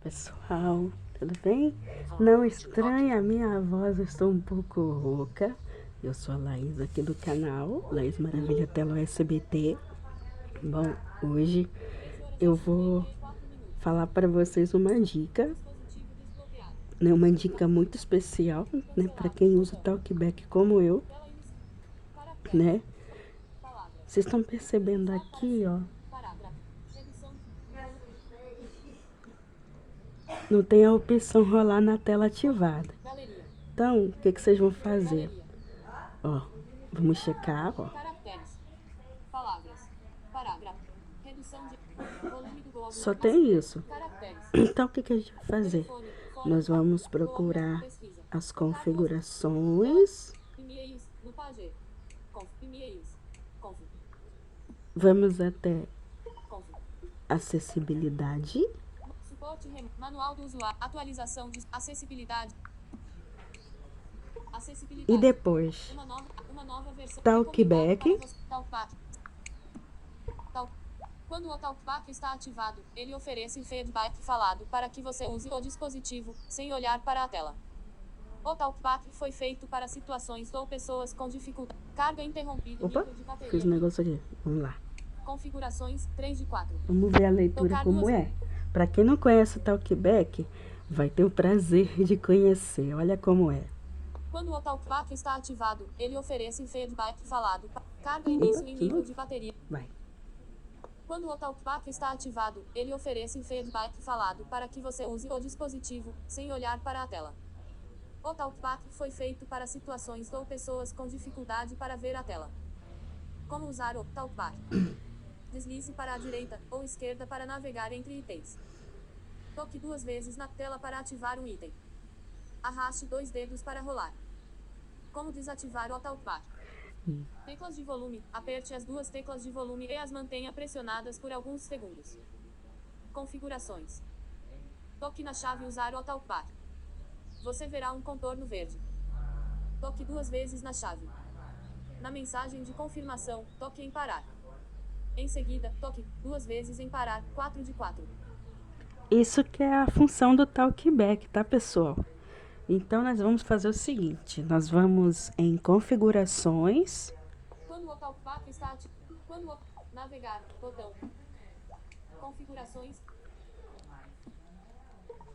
Pessoal, tudo bem? Não estranha a minha voz, eu estou um pouco rouca. Eu sou a Laís aqui do canal, Laís Maravilha Tela SBT. Bom, hoje eu vou falar para vocês uma dica, né? Uma dica muito especial, né? Para quem usa o Talkback como eu, né? Vocês estão percebendo aqui, ó? Não tem a opção rolar na tela ativada. Então, o que vocês vão fazer? Ó, vamos checar, ó. Só tem isso. Então, o que a gente vai fazer? Nós vamos procurar as configurações. Vamos até acessibilidade. Manual do usuário. Atualização de acessibilidade. E depois, Uma nova versão. Talkback. Quando o Talkback está ativado, ele oferece feedback falado para que você use o dispositivo, sem olhar para a tela. O Talkback foi feito para situações ou pessoas com dificuldade. Carga interrompida. Opa, fiz um negócio aqui. Vamos lá. Configurações 3 de 4. Vamos ver a leitura como é. Para quem não conhece o Talkback, vai ter o prazer de conhecer. Olha como é. Quando o Talkback está ativado, ele oferece feedback falado. Carga início em nível de bateria. Vai. Quando o Talkback está ativado, ele oferece feedback falado para que você use o dispositivo, sem olhar para a tela. O Talkback foi feito para situações ou pessoas com dificuldade para ver a tela. Como usar o Talkback? Deslize para a direita ou esquerda para navegar entre itens. Toque 2 vezes na tela para ativar um item. Arraste 2 dedos para rolar. Como desativar o Talkback? Teclas de volume. Aperte as 2 teclas de volume e as mantenha pressionadas por alguns segundos. Configurações. Toque na chave usar o Talkback. Você verá um contorno verde. Toque 2 vezes na chave. Na mensagem de confirmação, toque em parar. Em seguida, toque 2 vezes em parar, 4 de 4. Isso que é a função do Talkback, tá, pessoal? Então, nós vamos fazer o seguinte. Nós vamos em configurações. Quando o Talkback está ativo. Navegar, botão. Configurações.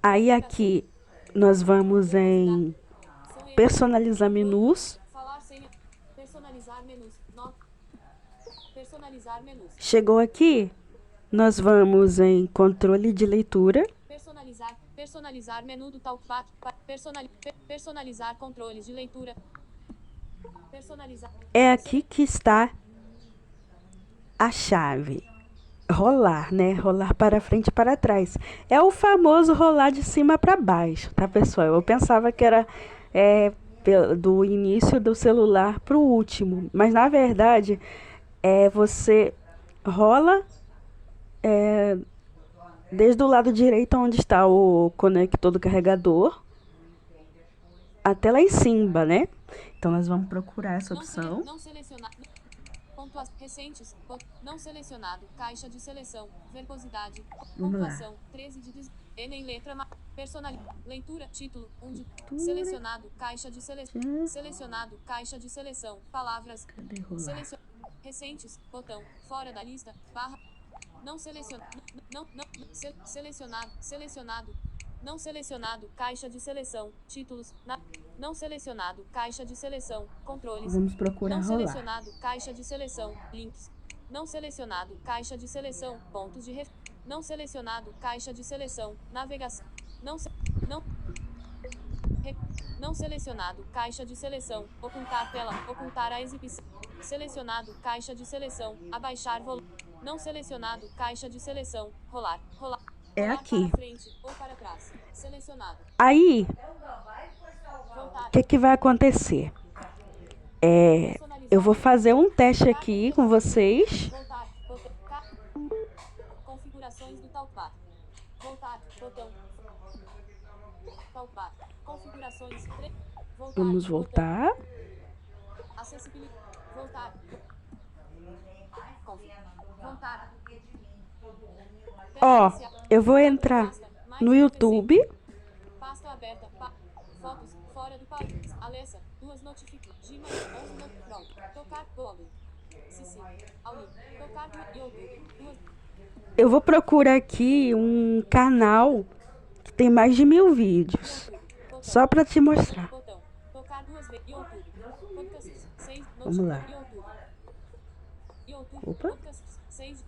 Aí aqui, nós vamos em personalizar menus. Falar senha. Personalizar menus. Personalizar menus. Chegou aqui, nós vamos em controle de leitura. Personalizar menu do Talkback. Personalizar controles de leitura. Personalizar. É aqui que está a chave. Rolar, né? Rolar para frente e para trás. É o famoso rolar de cima para baixo, tá, pessoal? Eu pensava que era do início do celular para o último. Mas, na verdade, você rola desde o lado direito, onde está o conector do carregador, até lá em cima, né? Então, nós vamos procurar essa opção. Não selecionar. Recentes. Não selecionado. Caixa de seleção. Verbosidade. Pontuação. 13 de Enem letra. Leitura. Título. 1 de. Selecionado. Caixa de seleção. Selecionado. Caixa de seleção. Palavras. Recentes. Botão. Fora da lista. Barra. Não selecionado. Selecionado. Selecionado. Não selecionado. Caixa de seleção. Títulos. Não selecionado. Caixa de seleção. Controles. Vamos procurar não rolar. Selecionado. Caixa de seleção. Links. Não selecionado. Caixa de seleção. Pontos de ref. Não selecionado. Caixa de seleção. Navegação. Não selecionado. Caixa de seleção. Ocultar tela. Ocultar a exibição. Selecionado. Caixa de seleção. Abaixar volume. Não selecionado. Caixa de seleção. Rolar. Rolar. É aqui. Para frente ou para trás. Selecionado. Aí, o que vai acontecer? Eu vou fazer um teste aqui com vocês. Configurações do Talkback. Voltar. Botão. Talkback. Configurações. Vamos voltar. Acessibilidade. Voltar. Voltar. Ó, eu vou entrar. no YouTube. Pasta aberta. Fotos. Fora do país. Alessa. 2 notificações. Gmail. 11 pronto. Tocar. Blog. Cici. Auli. Tocar no YouTube. 2. Eu vou procurar aqui um canal que tem mais de 1000 vídeos. Só pra te mostrar. Botão. Tocar 2 vezes. YouTube. Podcast 6. Vamos lá. YouTube. Opa. Podcast 6.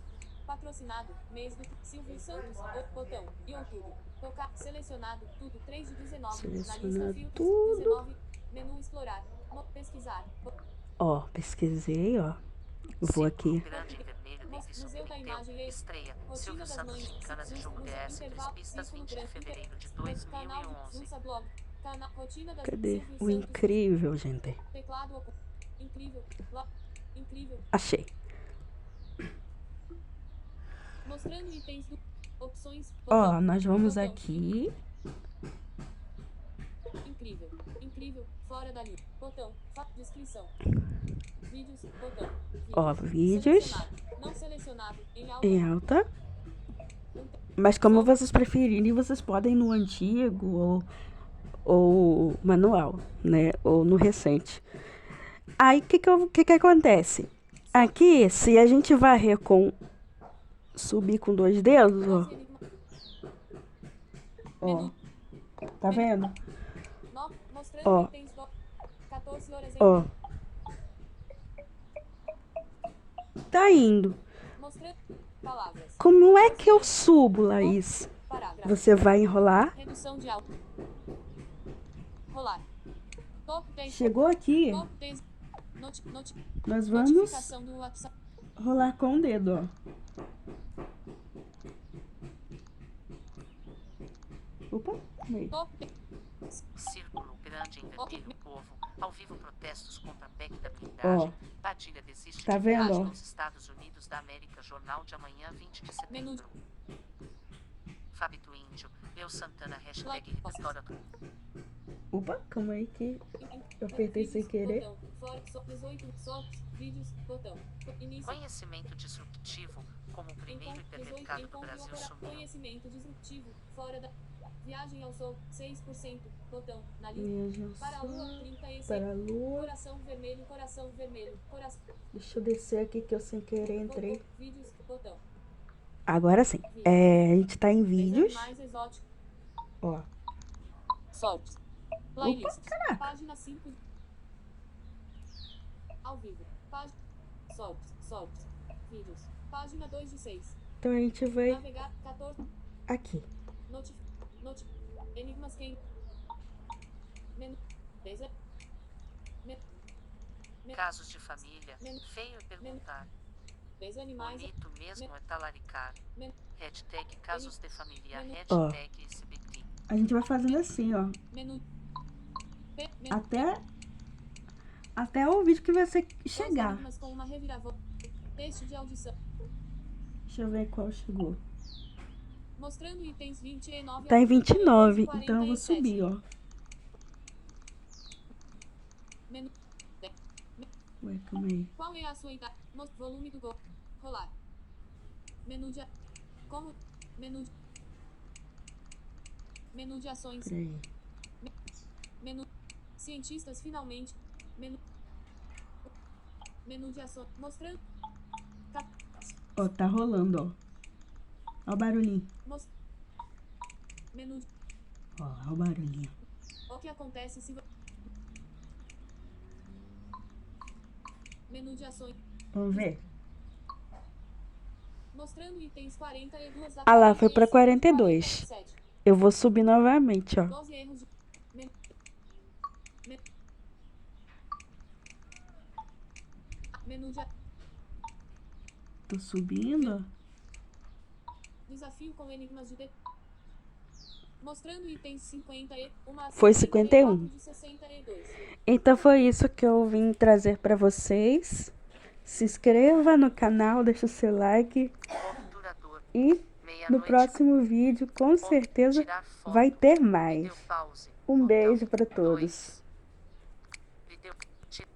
Patrocinado. Mês do Silvio Santos. Botão. YouTube. Tocar. Selecionado. Tudo. 3 de 19. Na lista Selecionar filtros. tudo. 19. Menu explorar. Pesquisar. Ó, pesquisei, ó. Vou aqui. Grande e vermelho Davis Museu da submeteu. Imagem. Estreia. Rotina Silvio das Santos Mães. Gincanas e Jogo DS Intervalo. 2 pistas Círculo 20 de grande. fevereiro de Canal 2011. Junsa Blog. Rotina das Cadê? Silvio O Santos. incrível, gente. Teclado. Incrível. Incrível. Achei. Mostrando itens do opções. Ó, nós vamos Botão. aqui. Incrível. Incrível. Fora da linha. Botão. Descrição. Vídeos. Botão. Ó, vídeos. Selecionado. Não selecionado. Em alta. Em alta. Mas como vocês preferirem, vocês podem ir no antigo ou manual, né? Ou no recente. Aí, o que acontece? Aqui, se a gente varrer com... Subir com 2 dedos, ó. Ó. Tá vendo? Mostrando Ó. itens do 14 horas em Ó. Tá indo. Mostrando palavras. Como é que eu subo, Laís? Parágrafo. Você vai enrolar. Redução de alto. Rolar. Top 10. Chegou aqui. Top 10. Nós vamos Notificação do WhatsApp. rolar com o dedo, ó. Opa, meio. Top 10. Círculo grande em vermelho povo. Ao vivo protestos contra a PEC da Ó. blindagem. Padilha desiste Tá de vendo, viagem ó? aos Estados Unidos da América. Jornal de amanhã, 20 de Menu. setembro. Fábio Índio. Eu Santana. Hashtag Like. repertório. Opa, calma aí que eu apertei sem querer. Botão. Fora. 18. Soft. Vídeos. Botão. Início. Conhecimento disruptivo. Como o primeiro hipermercado do Brasil sumiu. Conhecimento disruptivo. Fora da. Viagem ao Sol. 6%. Botão. Na lista. Veja Para a Lua. só. 36. Para a lua. Coração vermelho. Coração vermelho. Coração. Deixa eu descer aqui que eu sem querer entrei. Botão. Vídeos. Botão. Agora sim. A gente tá em vídeos. Mais exótico. Ó. Sorte. Playlist. Página 5. Ao vivo. Página. Sorte. Vídeos. Página 2 de 6. Então a gente vai Navegar. 14. aqui. Enigmas quem. Menu. Casos de família. Feio é perguntar. Desanimais. Bonito mesmo é talaricar. Hashtag casos de família. Ó. Hashtag SBT. A gente vai fazendo assim, ó. Menu. Até o vídeo que você chegar. Enigmas com uma reviravolta. Texto de audição. Deixa eu ver qual chegou. Mostrando itens 29. Tá em 29, então eu vou subir, ó. Menu. Ué, calma aí. Qual é a sua idade? Volume do gol. Rolar. Menu de. Como. Menu de ações. Peraí. Menu. Cientistas finalmente. Menu de ações. Mostrando. Ó, tá rolando, ó. Ó o barulhinho. Menu. Ó o barulhinho. O que acontece se. Menu de ações. Vamos ver. Mostrando itens 42 da. Ah lá, foi pra 42. 47. Eu vou subir novamente, ó. 12 erros de. Menu de. Tô subindo, ó. Desafio com enigmas de. Mostrando itens 50 e uma. Foi 51. De 62. Então foi isso que eu vim trazer pra vocês. Se inscreva no canal, deixa o seu like. Obturador. E no Meia-noite. próximo vídeo, com certeza, Tirar foto. vai ter Deu mais. pause. Um Botão. beijo pra todos. 2.